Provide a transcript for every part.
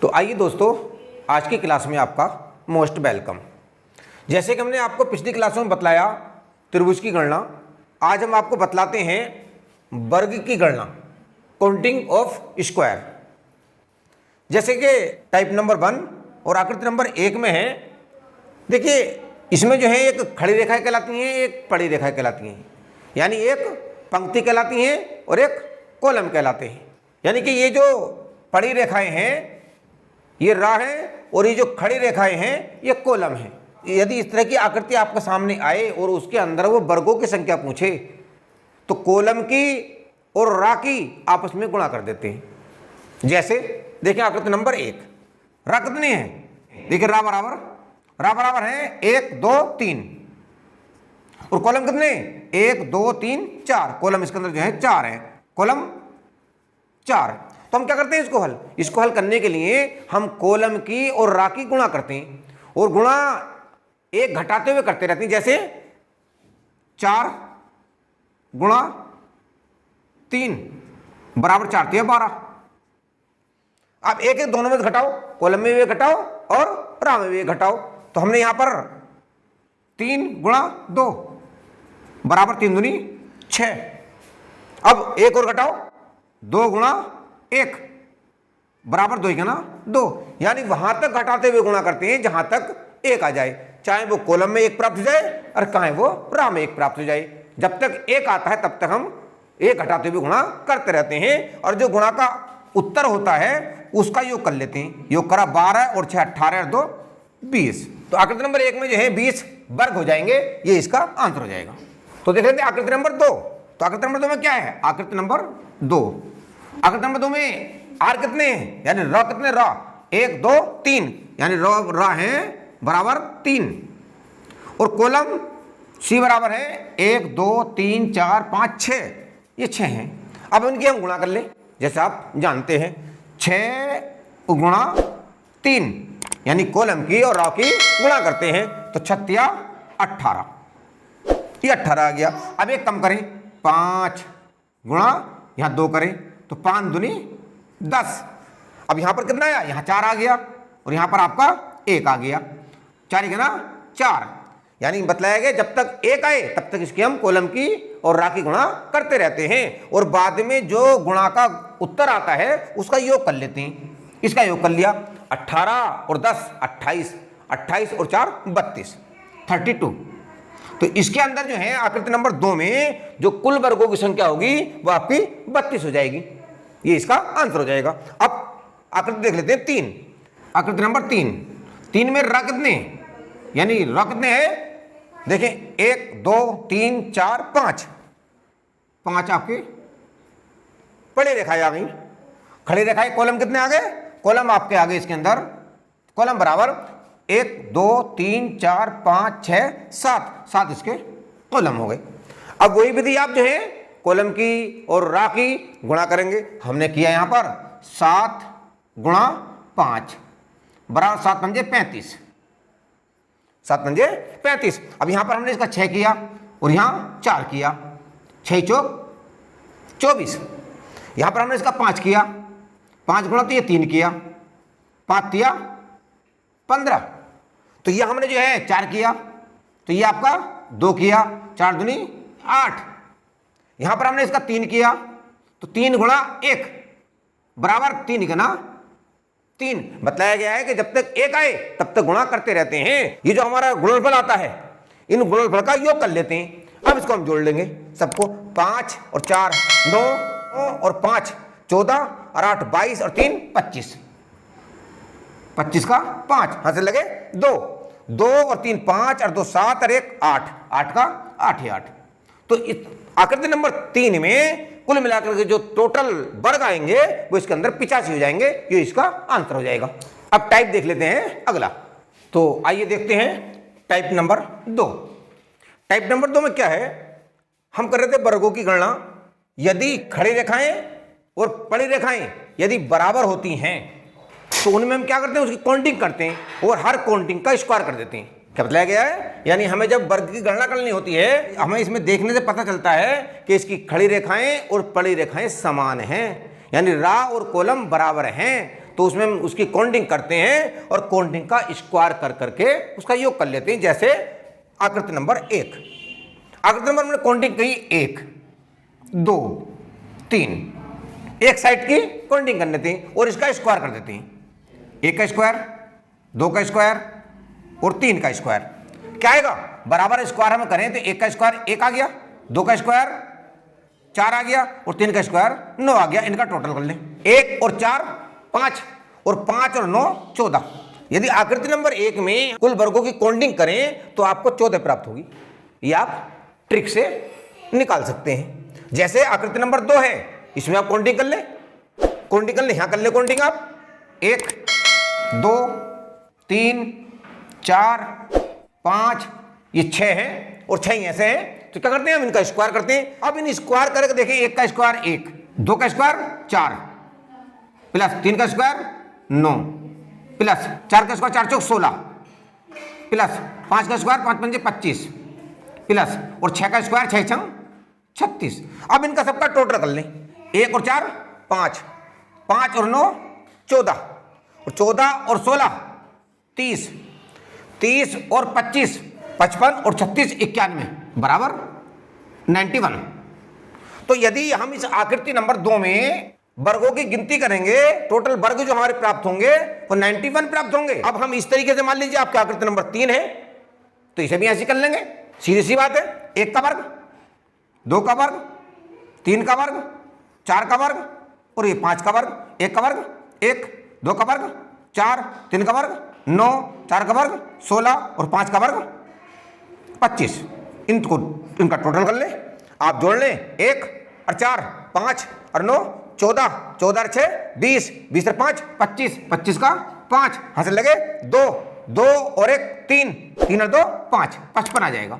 तो आइए दोस्तों, आज की क्लास में आपका मोस्ट वेलकम। जैसे कि हमने आपको पिछली क्लासों में बतलाया त्रिभुज की गणना, आज हम आपको बतलाते हैं वर्ग की गणना, काउंटिंग ऑफ स्क्वायर। जैसे कि टाइप नंबर 1 और आकृति नंबर 1 में है। देखिए, इसमें जो है एक खड़ी रेखाएं कहलाती हैं, एक पड़ी रेखाएं कहलाती हैं, यानी एक पंक्ति कहलाती हैं और एक कॉलम कहलाते हैं। यानी कि ये जो पड़ी रेखाएं हैं ये राह है और ये जो खड़ी रेखाएं हैं ये कॉलम है। यदि इस तरह की आकृति आपके सामने आए और उसके अंदर वो वर्गों की संख्या पूछे तो कॉलम की और राह की आपस में गुणा कर देते हैं। जैसे देखिए आकृति नंबर 1, राह कितनी है? देखिए राह बराबर है 1 2 3 और कॉलम कितने? 1 2 3 4। कॉलम इसके अंदर जो है 4 है, कॉलम 4। तो हम क्या करते हैं इसको हल करने के लिए हम कॉलम की और राह की गुणा करते हैं और गुणा एक घटाते हुए करते रहते हैं। जैसे 4 गुणा 3 बराबर 4 3 12। आप एक एक दोनों में घटाओ, कॉलम में भी घटाओ और राह में भी घटाओ। तो हमने यहां पर 3 गुणा 2 बराबर 3 दूनी 6। अब एक और घटाओ, 2 गुणा 1 बराबर 2 ना 2। यानी वहां तक घटाते हुए गुणा करते हैं जहां तक 1 आ जाए, चाहे वो कॉलम में 1 प्राप्त हो जाए और चाहे वो राह में 1 प्राप्त हो जाए। जब तक 1 आता है तब तक हम 1 घटाते हुए गुणा करते रहते हैं और जो गुणा का उत्तर होता है उसका योग कर लेते हैं। योग करा 12 और 6 18 और 2 20। तो आकृति नंबर 1 में जो है 20 वर्ग हो जाएंगे, ये इसका आंसर हो जाएगा। तो देख लेते हैं आकृति नंबर 2। तो आकृति नंबर 2 में क्या है? आकृति नंबर 2, आकृति नंबर 2 में आर कितने हैं यानी र कितने? र 1 2 3 यानी र है बराबर 3 और कॉलम सी बराबर है 1 2 3 4 5 6, ये 6 हैं। अब इनकी हम गुणा कर ले। जैसे आप जानते हैं 6 गुणा 3 यानी कॉलम की और र की गुणा करते हैं तो 6 या 18, ये 18 आ गया। अब एक कम करें, 5 गुणा यहां 2 करें तो 5 दूनी 10। अब यहां पर कितना आया? यहां 4 आ गया और यहां पर आपका 1 आ गया। 4 ना 4, यानी बतलाया गया जब तक 1 आए तब तक इसकी हम कॉलम की और राह की गुणा करते रहते हैं और बाद में जो गुणा का उत्तर आता है उसका योग कर लेते हैं। इसका योग कर लिया, 18 और 10 28, 28 और 4 32 32। तो इसके अंदर जो है आकृति नंबर 2 में जो कुल वर्गों की संख्या होगी वो आपकी 32 हो जाएगी, ये इसका आंसर हो जाएगा। अब आकृति देख लेते हैं 3, आकृति नंबर 3 में र कितने यानी र कितने हैं? देखें 1 2 3 4 5 आपके बड़ी रेखाएं आ गई, खड़ी रेखाएं। कॉलम कितने आ गए? कॉलम आपके आ गए इसके अंदर, कॉलम बराबर 1 2 3 4 5 6 7 इसके कॉलम हो गए। अब वही विधि आप जो है कॉलम की और राह की गुणा करेंगे। हमने किया यहां पर 7 गुणा 5 बराबर 7 पंजे 35, 7 पंजे 35। अब यहां पर हमने इसका 6 किया और यहां 4 किया, 6 चौक 24। यहां पर हमने इसका 5 किया, 5 गुणा तो ये 3 किया, 5 तिया 15। तो ये हमने जो है 4 किया तो ये आपका 2 किया, 4 दूनी 8। यहां पर हमने इसका 3 किया तो 3 गुणा 1 बराबर 3 गुना 3। बताया गया है कि जब तक 1 आए तब तक गुणा करते रहते हैं। ये जो हमारा गुणनफल आता है इन गुणनफल का योग कर लेते हैं। अब इसको हम जोड़ लेंगे सबको, 5 और 4 9 और 5 14 और 8 22 और 3 25, 25 का 5 हाथ से लगे 2 और 3 5 और 2 7 और 1 8, 8 का 8 ही 8। तो आकृति नंबर 3 में कुल मिलाकर के जो टोटल वर्ग आएंगे वो इसके अंदर 85 हो जाएंगे, ये इसका आंसर हो जाएगा। अब टाइप देख लेते हैं अगला। तो आइए देखते हैं टाइप नंबर 2। टाइप नंबर 2 में क्या है? हम कर रहे थे वर्गों की गणना। यदि खड़ी रेखाएं और पड़ी रेखाएं यदि बराबर होती हैं तो उनमें हम क्या करते हैं? उसकी काउंटिंग करते हैं और हर काउंटिंग का स्क्वायर कर देते हैं। क्या बताया गया है? यानी हमें जब वर्ग की गणना करनी होती है हमें इसमें देखने से पता चलता है कि इसकी खड़ी रेखाएं और पड़ी रेखाएं समान हैं, यानी राह और कॉलम बराबर हैं। तो उसमें हम उसकी काउंटिंग करते हैं और काउंटिंग का स्क्वायर कर करके उसका योग कर लेते हैं। जैसे आकृति नंबर 1, आकृति नंबर हमने काउंटिंग कही 1 2 3, एक साइड की काउंटिंग कर लेते हैं और इसका स्क्वायर कर देते हैं। 1 का स्क्वायर, 2 का स्क्वायर और 3 का स्क्वायर। क्या आएगा? बराबर स्क्वायर हम करें तो 1 का स्क्वायर 1 आ गया, 2 का स्क्वायर 4 आ गया और 3 का स्क्वायर 9 आ गया। इनका टोटल कर लें। 1 और 4 5 और 5 और 9 14। यदि आकृति नंबर 1 में कुल वर्गों की काउंटिंग करें तो आपको 14 प्राप्त होगी। ये आप ट्रिक से निकाल सकते हैं। जैसे आकृति नंबर 2 है, इसमें आप काउंटिंग कर ले, काउंटिंग कर ले, यहां कर ले काउंटिंग आप 1 2 3 4 5, ये 6 है और 6 ऐसे है। तो क्या करते हैं हम इनका स्क्वायर करते हैं। अब इन स्क्वायर करके देखें, 1 का स्क्वायर 1, 2 का स्क्वायर 4 प्लस 3 का स्क्वायर 9 प्लस 4 का स्क्वायर 4 चौक 16 प्लस 5 का स्क्वायर 5 पंजे 25 प्लस और 6 का स्क्वायर 6 छंग 36। अब इनका सबका टोटल कर लें। 1 और 4 5, 5 और 9 14 और 14 और 16 30, 30 और 25 55 और 36 91 बराबर 91। तो यदि हम इस आकृति नंबर 2 में वर्गों की गिनती करेंगे, टोटल वर्ग जो हमारे प्राप्त होंगे वो 91 प्राप्त होंगे। अब हम इस तरीके से मान लीजिए आपकी आकृति नंबर 3 है तो इसे भी ऐसे कर लेंगे। सीधी सी बात है, 1 का वर्ग, 2 का वर्ग, 3 का वर्ग, 4 का वर्ग और ये 5 का वर्ग। 1 का वर्ग 1, 2 का वर्ग 4, 3 का वर्ग 9, 4 का वर्ग 16 और 5 का वर्ग 25। इनका टोटल कर ले, आप जोड़ लें। 1 और 4 5 और 9 14, 14 और 6 20, 20 और 5 25, 25 का 5 हासिल लगे 2, 2 और 1 3, 3 और 2 5, 55 आ जाएगा।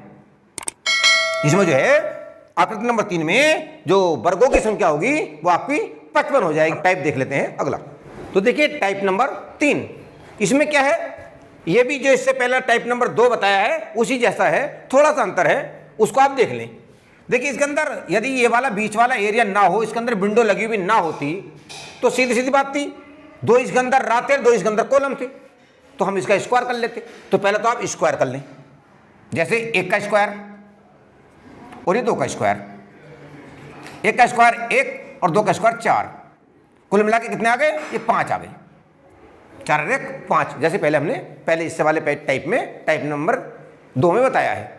इसमें जो है आकृति नंबर 3 में जो वर्गों की संख्या होगी वो आपकी 55 हो जाएगी। टाइप देख लेते हैं अगला। तो देखिए टाइप नंबर 3, इसमें क्या है, ये भी जो इससे पहला टाइप नंबर 2 बताया है उसी जैसा है, थोड़ा सा अंतर है, उसको आप देख लें। देखिए इसके अंदर यदि ये वाला बीच वाला एरिया ना हो, इसके अंदर विंडो लगी हुई ना होती तो सीधी सीधी बात थी, 2 इसके अंदर रात थे, 2 इसके अंदर कॉलम थे, तो हम इसका स्क्वायर कर लेते। तो पहले तो आप स्क्वायर कर लें। जैसे 1 का स्क्वायर और ये 2 का स्क्वायर। 1 का स्क्वायर 1 और 2 का स्क्वायर 4, कुल मिला के कितने आ गए? ये 5 आ गए। 4 और 1 5, जैसे पहले इससे वाले टाइप में टाइप नंबर 2 में बताया है।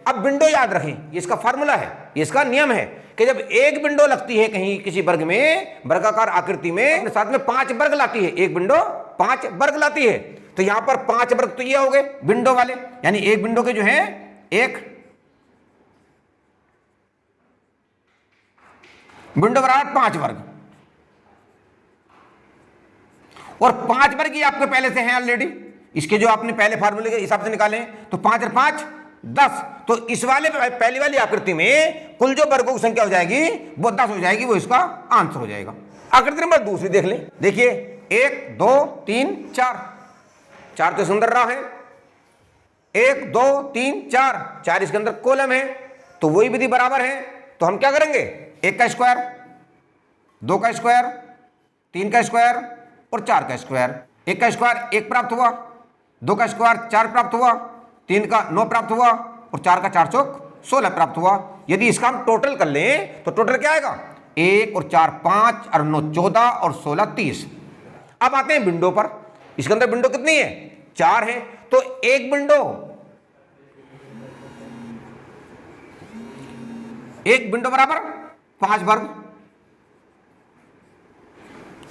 अब विंडो याद रखें, ये इसका फार्मूला है, ये इसका नियम है कि जब एक विंडो लगती है कहीं किसी वर्ग में, वर्गाकार आकृति में, अपने साथ में 5 वर्ग लाती है, एक विंडो 5 वर्ग लाती है। तो यहां पर 5 वर्ग तो ये हो गए विंडो वाले, यानी एक विंडो के जो है एक विंडो बराबर 5 वर्ग, और 5 वर्ग ही आपके पहले से हैं ऑलरेडी। इसके जो आपने पहले फार्मूले के हिसाब से निकाले तो 5 और 5 10। तो इस वाले पहली वाली आकृति में कुल जो वर्गों की संख्या हो जाएगी वो 10 हो जाएगी, वो इसका आंसर हो जाएगा। आकृति नंबर दूसरी देख लें। देखिए 1 2 3 4, 4 तो सुंदर रहा है, 1 2 3 4, 4 इसके अंदर कॉलम है, तो वही विधि बराबर है। तो हम क्या करेंगे, 1 का स्क्वायर, 2 का स्क्वायर, 3 का स्क्वायर और 4 का स्क्वायर। 1 का स्क्वायर 1 प्राप्त हुआ, 2 का स्क्वायर 4 प्राप्त हुआ, 3 का 9 प्राप्त हुआ और 4 का 4 चौक 16 प्राप्त हुआ। यदि इसका हम टोटल कर लें तो टोटल क्या आएगा, 1 और 4 5 और 9 14 और 16 30। अब आते हैं विंडो पर। इसके अंदर विंडो कितनी है, 4 है, तो एक विंडो बराबर 5 वर्ग,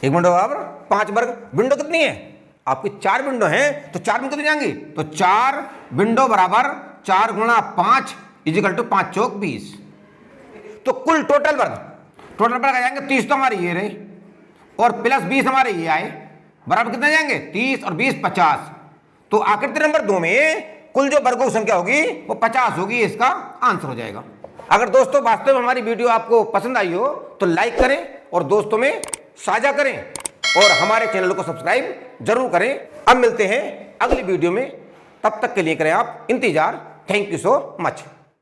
एक विंडो बराबर 5 वर्ग। विंडो कितनी है आपकी, 4 विंडो हैं, तो 4 में कितनी जाएंगी, तो 4 विंडो बराबर 4 गुणा 5 इजिकल टू 5 चौक 20। तो कुल टोटल वर्ग आ जाएंगे 30, तो हमारे ये रहे, और प्लस 20 हमारे ये आए, बराबर कितने जाएंगे 30 और 20 50। तो आकृति नंबर 2 में कुल जो वर्गों की संख्या होगी वो 50 होगी, इसका आंसर हो जाएगा। अगर दोस्तों वास्तव में हमारी वीडियो आपको पसंद आई हो तो लाइक करें और दोस्तों में साझा करें और हमारे चैनल को सब्सक्राइब जरूर करें। अब मिलते हैं अगली वीडियो में, तब तक के लिए करें आप इंतजार। Thank you so much.